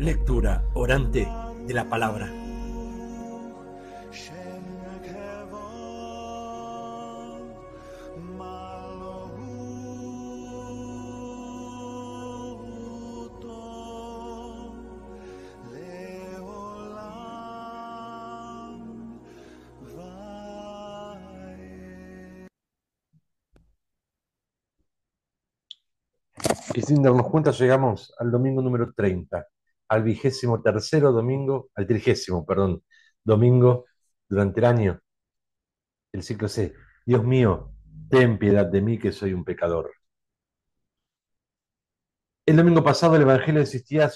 Lectura orante de la palabra. Y sin darnos cuenta llegamos al domingo número 30, al vigésimo tercero domingo, al trigésimo, perdón, domingo durante el año, el ciclo C. Dios mío, ten piedad de mí que soy un pecador. El domingo pasado el Evangelio insistía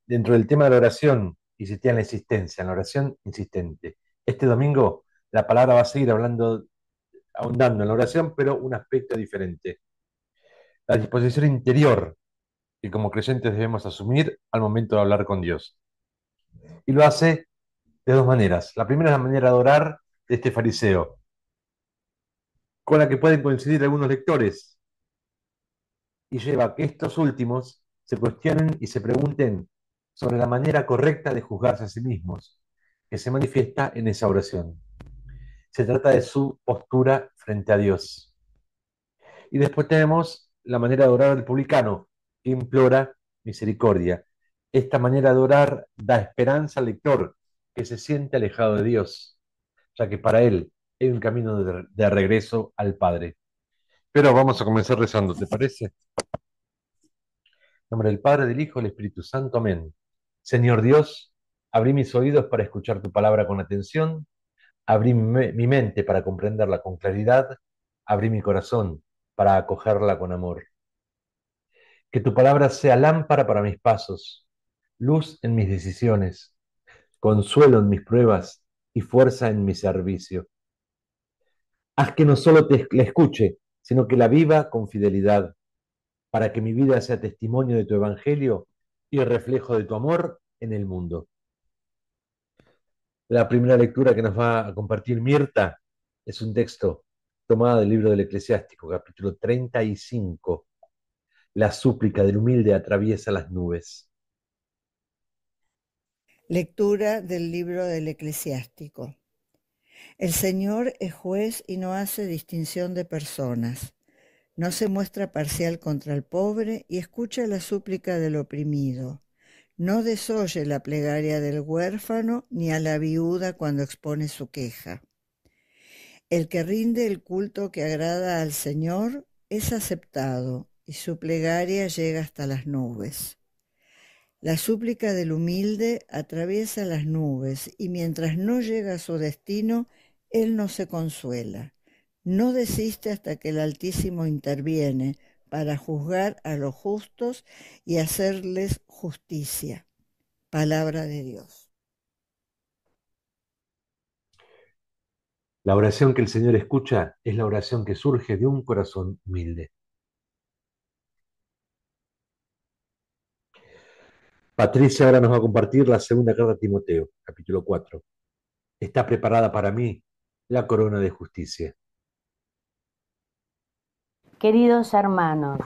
dentro del tema de la oración, insistía en la insistencia, en la oración insistente. Este domingo la palabra va a seguir hablando, ahondando en la oración, pero un aspecto diferente. La disposición interior que como creyentes debemos asumir al momento de hablar con Dios. Y lo hace de dos maneras. La primera es la manera de orar de este fariseo, con la que pueden coincidir algunos lectores, y lleva a que estos últimos se cuestionen y se pregunten sobre la manera correcta de juzgarse a sí mismos, que se manifiesta en esa oración. Se trata de su postura frente a Dios. Y después tenemos la manera de orar del publicano, que implora misericordia. Esta manera de orar da esperanza al lector que se siente alejado de Dios, ya que para él hay un camino de regreso al Padre. Pero vamos a comenzar rezando, ¿te parece? En nombre del Padre, del Hijo y del Espíritu Santo. Amén. Señor Dios, abrí mis oídos para escuchar tu palabra con atención, abrí mi mente para comprenderla con claridad, abrí mi corazón para acogerla con amor. Que tu palabra sea lámpara para mis pasos, luz en mis decisiones, consuelo en mis pruebas y fuerza en mi servicio. Haz que no solo la escuche, sino que la viva con fidelidad, para que mi vida sea testimonio de tu evangelio y reflejo de tu amor en el mundo. La primera lectura que nos va a compartir Mirta es un texto tomado del libro del Eclesiástico, capítulo 35. La súplica del humilde atraviesa las nubes. Lectura del libro del Eclesiástico. El Señor es juez y no hace distinción de personas. No se muestra parcial contra el pobre y escucha la súplica del oprimido. No desoye la plegaria del huérfano ni a la viuda cuando expone su queja. El que rinde el culto que agrada al Señor es aceptado y su plegaria llega hasta las nubes. La súplica del humilde atraviesa las nubes y mientras no llega a su destino, él no se consuela. No desiste hasta que el Altísimo interviene para juzgar a los justos y hacerles justicia. Palabra de Dios. La oración que el Señor escucha es la oración que surge de un corazón humilde. Patricia ahora nos va a compartir la segunda carta a Timoteo, capítulo 4. Está preparada para mí la corona de justicia. Queridos hermanos,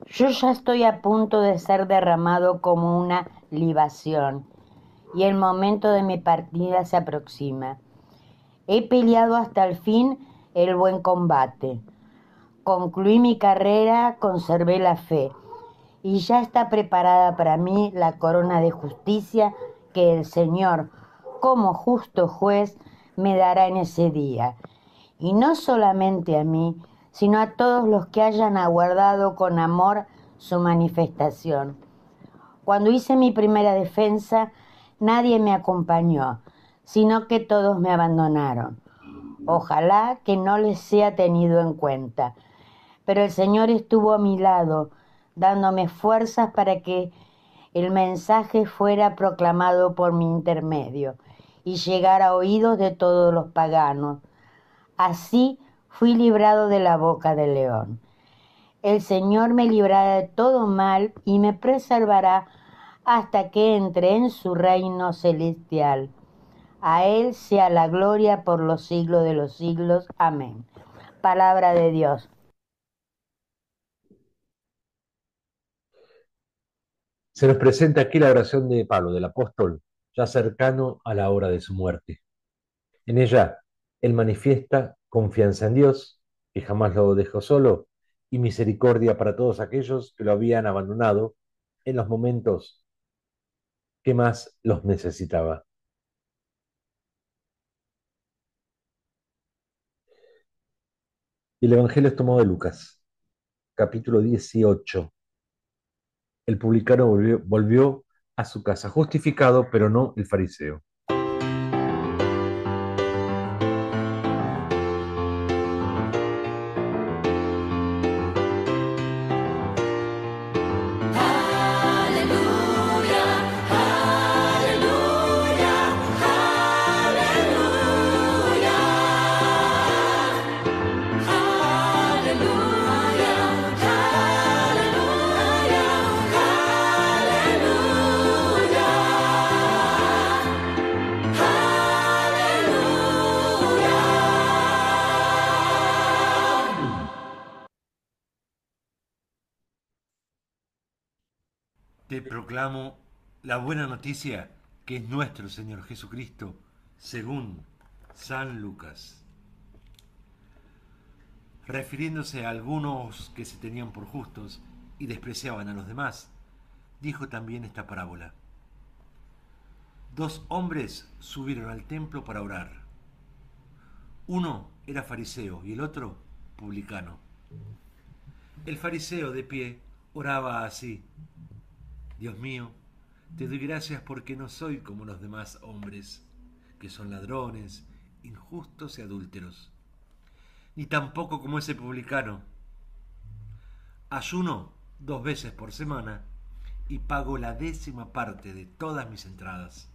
yo ya estoy a punto de ser derramado como una libación y el momento de mi partida se aproxima. He peleado hasta el fin el buen combate. Concluí mi carrera, conservé la fe y ya está preparada para mí la corona de justicia que el Señor, como justo juez, me dará en ese día. Y no solamente a mí, sino a todos los que hayan aguardado con amor su manifestación. Cuando hice mi primera defensa, nadie me acompañó, sino que todos me abandonaron. Ojalá que no les sea tenido en cuenta. Pero el Señor estuvo a mi lado, dándome fuerzas para que el mensaje fuera proclamado por mi intermedio y llegara a oídos de todos los paganos. Así fui librado de la boca del león. El Señor me librará de todo mal y me preservará hasta que entre en su reino celestial. A Él sea la gloria por los siglos de los siglos. Amén. Palabra de Dios. Se nos presenta aquí la oración de Pablo, del apóstol, ya cercano a la hora de su muerte. En ella, él manifiesta confianza en Dios, que jamás lo dejó solo, y misericordia para todos aquellos que lo habían abandonado en los momentos que más los necesitaba. El Evangelio es tomado de Lucas, capítulo 18. El publicano volvió a su casa, justificado, pero no el fariseo. Te proclamo la buena noticia que es nuestro Señor Jesucristo, según San Lucas. Refiriéndose a algunos que se tenían por justos y despreciaban a los demás, dijo también esta parábola. Dos hombres subieron al templo para orar. Uno era fariseo y el otro publicano. El fariseo de pie oraba así: Dios mío, te doy gracias porque no soy como los demás hombres, que son ladrones, injustos y adúlteros, ni tampoco como ese publicano. Ayuno 2 veces por semana y pago la 10ª parte de todas mis entradas.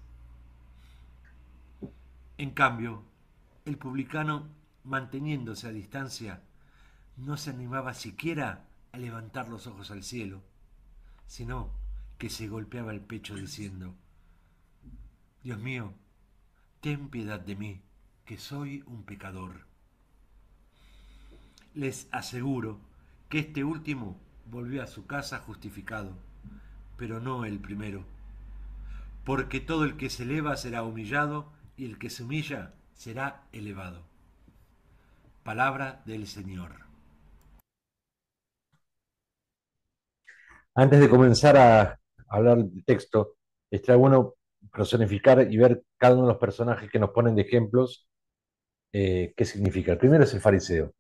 En cambio, el publicano, manteniéndose a distancia, no se animaba siquiera a levantar los ojos al cielo, sino que se golpeaba el pecho diciendo: Dios mío, ten piedad de mí, que soy un pecador. Les aseguro que este último volvió a su casa justificado, pero no el primero, porque todo el que se eleva será humillado y el que se humilla será elevado. Palabra del Señor. Antes de comenzar a hablar del texto, está bueno personificar y ver cada uno de los personajes que nos ponen de ejemplos qué significa. El primero es el fariseo.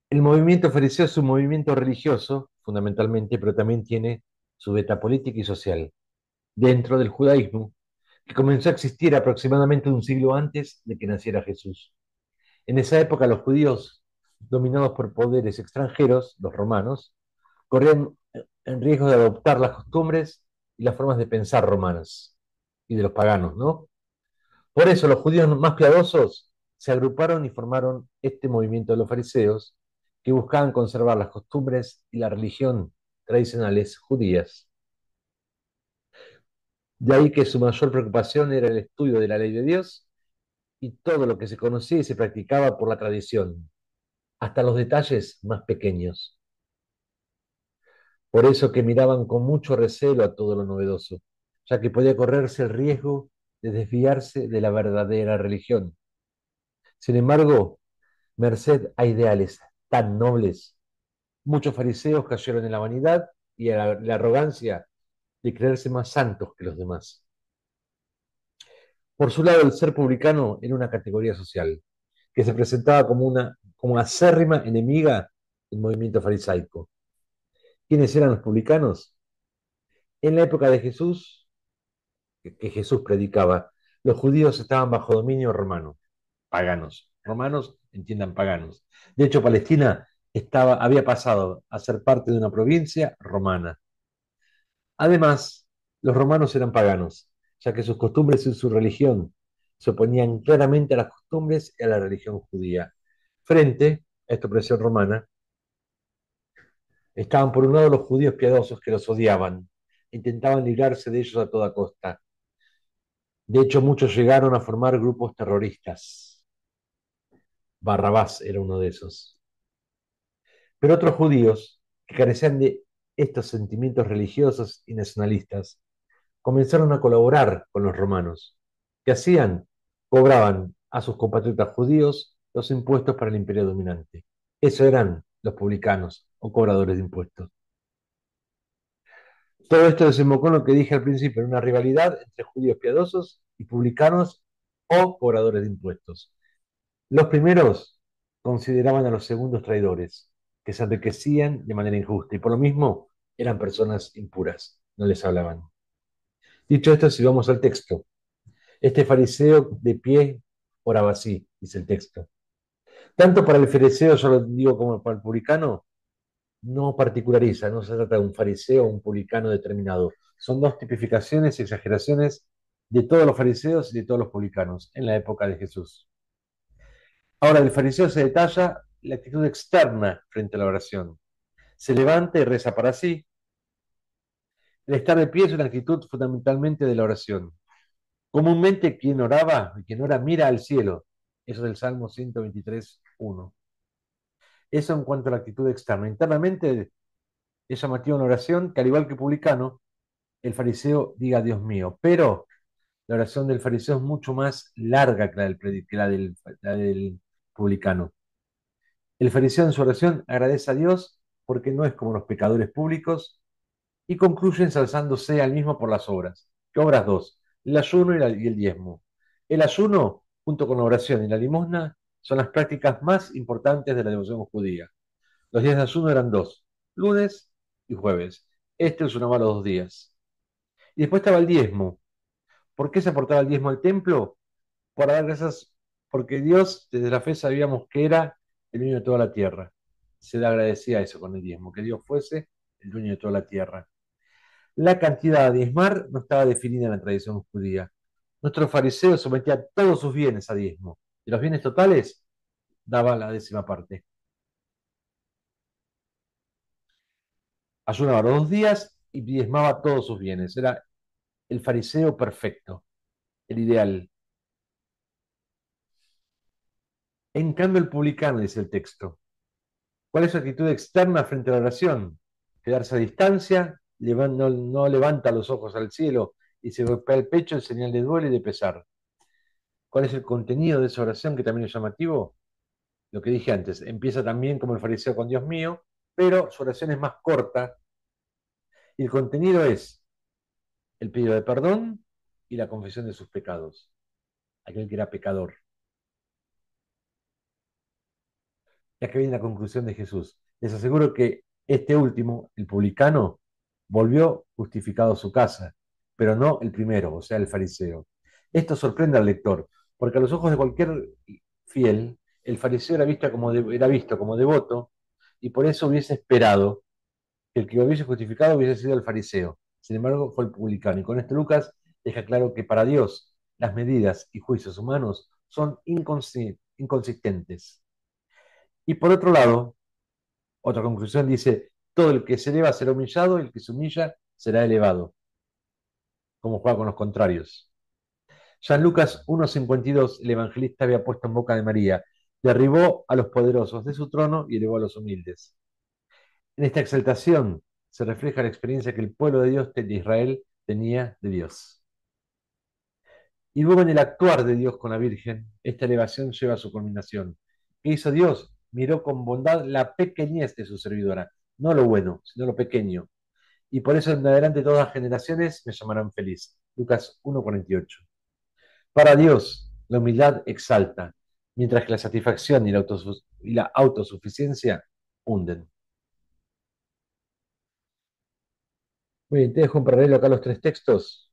El movimiento fariseo es un movimiento religioso, fundamentalmente, pero también tiene su beta política y social, dentro del judaísmo, que comenzó a existir aproximadamente un siglo antes de que naciera Jesús. En esa época los judíos, dominados por poderes extranjeros, los romanos, corrían en riesgo de adoptar las costumbres y las formas de pensar romanas y de los paganos, ¿no? Por eso los judíos más piadosos se agruparon y formaron este movimiento de los fariseos que buscaban conservar las costumbres y la religión tradicionales judías. De ahí que su mayor preocupación era el estudio de la ley de Dios y todo lo que se conocía y se practicaba por la tradición, hasta los detalles más pequeños. Por eso que miraban con mucho recelo a todo lo novedoso, ya que podía correrse el riesgo de desviarse de la verdadera religión. Sin embargo, merced a ideales tan nobles, muchos fariseos cayeron en la vanidad y a la arrogancia de creerse más santos que los demás. Por su lado, el ser publicano era una categoría social que se presentaba como acérrima enemiga del movimiento farisaico. ¿Quiénes eran los publicanos? En la época de Jesús, que Jesús predicaba, los judíos estaban bajo dominio romano, paganos. Romanos, entiendan paganos. De hecho, Palestina había pasado a ser parte de una provincia romana. Además, los romanos eran paganos, ya que sus costumbres y su religión se oponían claramente a las costumbres y a la religión judía. Frente a esta opresión romana, estaban por un lado los judíos piadosos que los odiaban, intentaban librarse de ellos a toda costa. De hecho, muchos llegaron a formar grupos terroristas. Barrabás era uno de esos. Pero otros judíos, que carecían de estos sentimientos religiosos y nacionalistas comenzaron a colaborar con los romanos. ¿Qué hacían? Cobraban a sus compatriotas judíos los impuestos para el imperio dominante. Eso eran los publicanos o cobradores de impuestos. Todo esto desembocó en lo que dije al principio, en una rivalidad entre judíos piadosos y publicanos o cobradores de impuestos. Los primeros consideraban a los segundos traidores, que se enriquecían de manera injusta y por lo mismo eran personas impuras, no les hablaban. Dicho esto, si vamos al texto, este fariseo de pie oraba así, dice el texto. Tanto para el fariseo, yo lo digo, como para el publicano, no particulariza, no se trata de un fariseo o un publicano determinado. Son dos tipificaciones y exageraciones de todos los fariseos y de todos los publicanos en la época de Jesús. Ahora, el fariseo se detalla la actitud externa frente a la oración. Se levanta y reza para sí. El estar de pie es una actitud fundamentalmente de la oración. Comúnmente quien oraba, quien ora, mira al cielo. Eso es del Salmo 123:1. Eso en cuanto a la actitud externa. Internamente es llamativo en la oración que, al igual que publicano, el fariseo diga Dios mío. Pero la oración del fariseo es mucho más larga que la del publicano. El fariseo en su oración agradece a Dios porque no es como los pecadores públicos y concluye ensalzándose al mismo por las obras. ¿Qué obras dos? El ayuno y el diezmo. El ayuno, junto con la oración y la limosna, son las prácticas más importantes de la devoción judía. Los días de ayuno eran dos, lunes y jueves. Este es sumaba los 2 días. Y después estaba el diezmo. ¿Por qué se aportaba el diezmo al templo? Para dar gracias, porque Dios desde la fe sabíamos que era el dueño de toda la tierra. Se le agradecía eso con el diezmo, que Dios fuese el dueño de toda la tierra. La cantidad a diezmar no estaba definida en la tradición judía. Nuestro fariseo sometía todos sus bienes a diezmo. De los bienes totales, daba la 10ª parte. Ayunaba los 2 días y diezmaba todos sus bienes. Era el fariseo perfecto, el ideal. En cambio, el publicano, dice el texto, ¿cuál es su actitud externa frente a la oración? Quedarse a distancia, no levanta los ojos al cielo y se golpea el pecho en señal de duelo y de pesar. ¿Cuál es el contenido de esa oración que también es llamativo? Lo que dije antes, empieza también como el fariseo con Dios mío, pero su oración es más corta y el contenido es el pedido de perdón y la confesión de sus pecados, aquel que era pecador. Ya que viene la conclusión de Jesús. Les aseguro que este último, el publicano, volvió justificado a su casa, pero no el primero, o sea, el fariseo. Esto sorprende al lector, porque a los ojos de cualquier fiel, el fariseo era visto como devoto y por eso hubiese esperado que el que lo hubiese justificado hubiese sido el fariseo. Sin embargo, fue el publicano. Y con esto Lucas deja claro que para Dios las medidas y juicios humanos son inconsistentes. Y por otro lado, otra conclusión dice, todo el que se eleva será humillado y el que se humilla será elevado, como juega con los contrarios. Ya en Lucas 1:52 el evangelista había puesto en boca de María, derribó a los poderosos de su trono y elevó a los humildes. En esta exaltación se refleja la experiencia que el pueblo de Dios de Israel tenía de Dios. Y luego en el actuar de Dios con la Virgen, esta elevación lleva a su culminación. ¿Qué hizo Dios? Miró con bondad la pequeñez de su servidora, no lo bueno, sino lo pequeño. Y por eso en adelante todas las generaciones me llamarán feliz. Lucas 1:48. Para Dios, la humildad exalta, mientras que la satisfacción y la autosuficiencia hunden. Muy bien, te dejo en paralelo acá los 3 textos.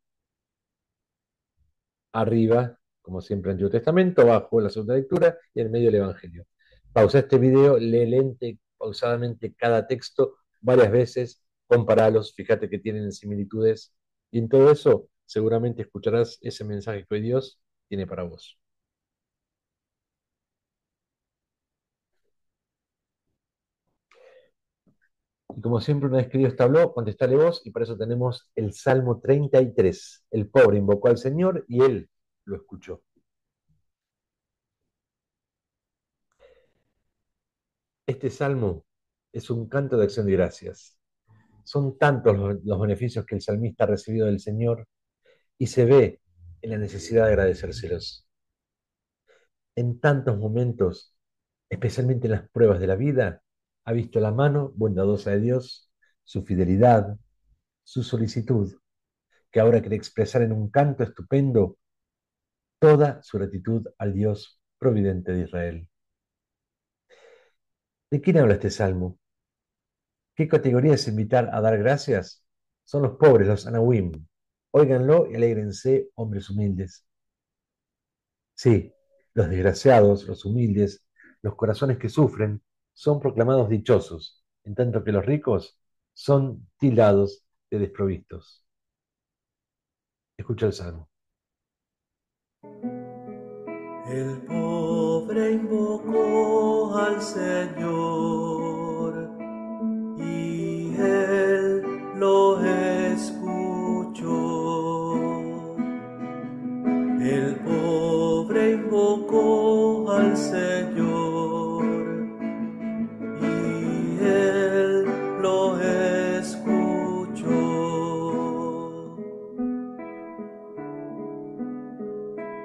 Arriba, como siempre, el Antiguo Testamento, abajo la segunda lectura y en medio el Evangelio. Pausa este video, lee lente, pausadamente cada texto varias veces, comparalos, fíjate que tienen similitudes y en todo eso seguramente escucharás ese mensaje que hoy Dios tiene para vos. Y como siempre, una vez que Dios te habló, contestale vos y para eso tenemos el Salmo 33. El pobre invocó al Señor y Él lo escuchó. Este salmo es un canto de acción de gracias. Son tantos los beneficios que el salmista ha recibido del Señor y se ve en la necesidad de agradecérselos. En tantos momentos, especialmente en las pruebas de la vida, ha visto la mano bondadosa de Dios, su fidelidad, su solicitud, que ahora quiere expresar en un canto estupendo toda su gratitud al Dios providente de Israel. ¿De quién habla este salmo? ¿Qué categoría es invitar a dar gracias? Son los pobres, los anahuim. Óiganlo y alégrense, hombres humildes. Sí, los desgraciados, los humildes, los corazones que sufren, son proclamados dichosos, en tanto que los ricos son tildados de desprovistos. Escucha el salmo. El pobre invocó al Señor y Él lo escuchó. El pobre invocó al Señor y Él lo escuchó.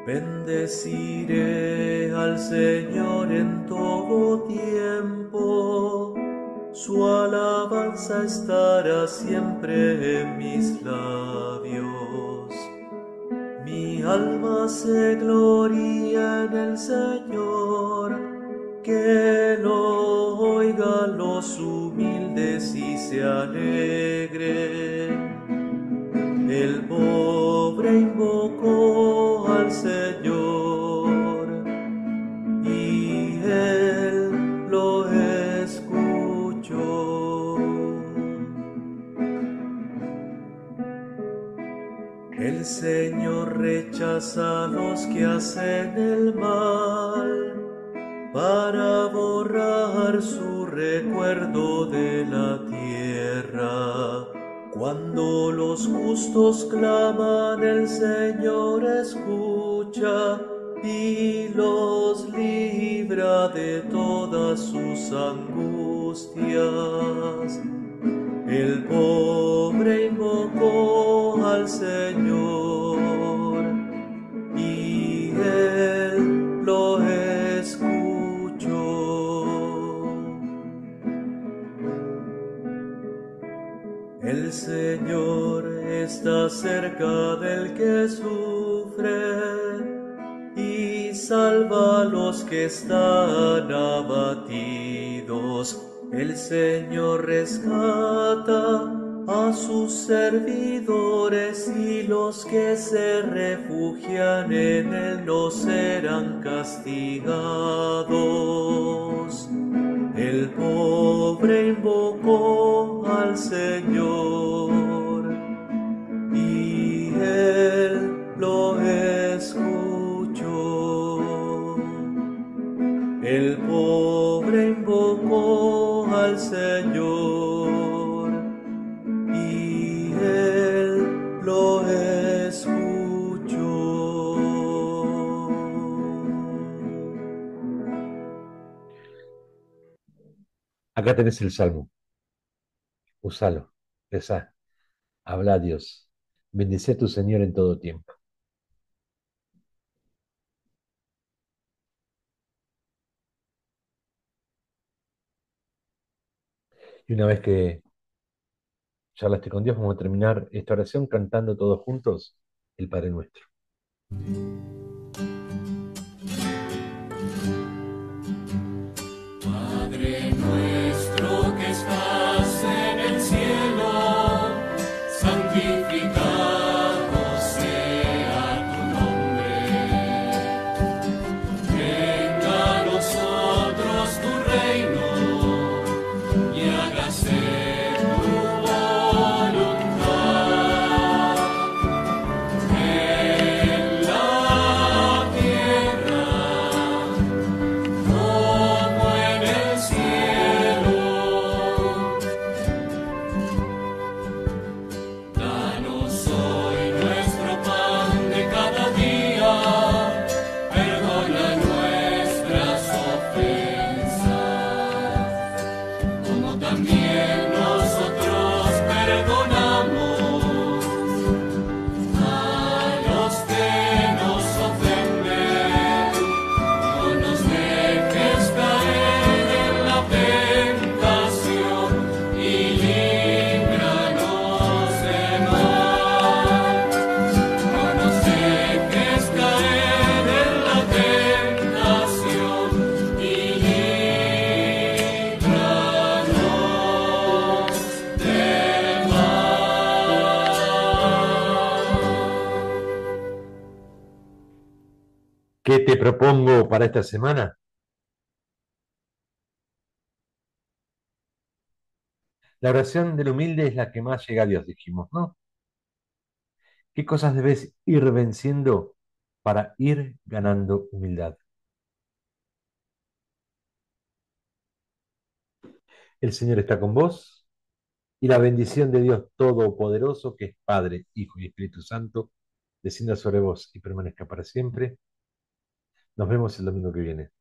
Bendeciré al Señor en todo tiempo, su alabanza estará siempre en mis labios. Mi alma se gloria en el Señor, que lo oigan los humildes y se alegren. El pobre invocó al Señor y Él lo escuchó. El Señor rechaza a los que hacen el mal para borrar su recuerdo de la tierra. Cuando los justos claman, el Señor escucha y los libra de todas sus angustias. El pobre invocó al Señor y Él lo escuchó. El Señor está cerca del que sufre y salva a los que están abatidos. El Señor rescata a sus servidores y los que se refugian en Él no serán castigados. El pobre invocó al Señor y Él lo escuchó. El pobre invocó al Señor y Él lo escuchó. Acá tenés el salmo. Usalo, rezá, habla a Dios. Bendice a tu Señor en todo tiempo. Y una vez que charlaste con Dios, vamos a terminar esta oración cantando todos juntos el Padre Nuestro. Padre nuestro que estás en el cielo, santificado sea tu nombre. Venga a nosotros tu reino y hágase tu voluntad en la tierra como en el cielo. propongo para esta semana? La oración del humilde es la que más llega a Dios, dijimos, ¿no? ¿Qué cosas debes ir venciendo para ir ganando humildad? El Señor está con vos y la bendición de Dios Todopoderoso, que es Padre, Hijo y Espíritu Santo, descienda sobre vos y permanezca para siempre. Nos vemos el domingo que viene.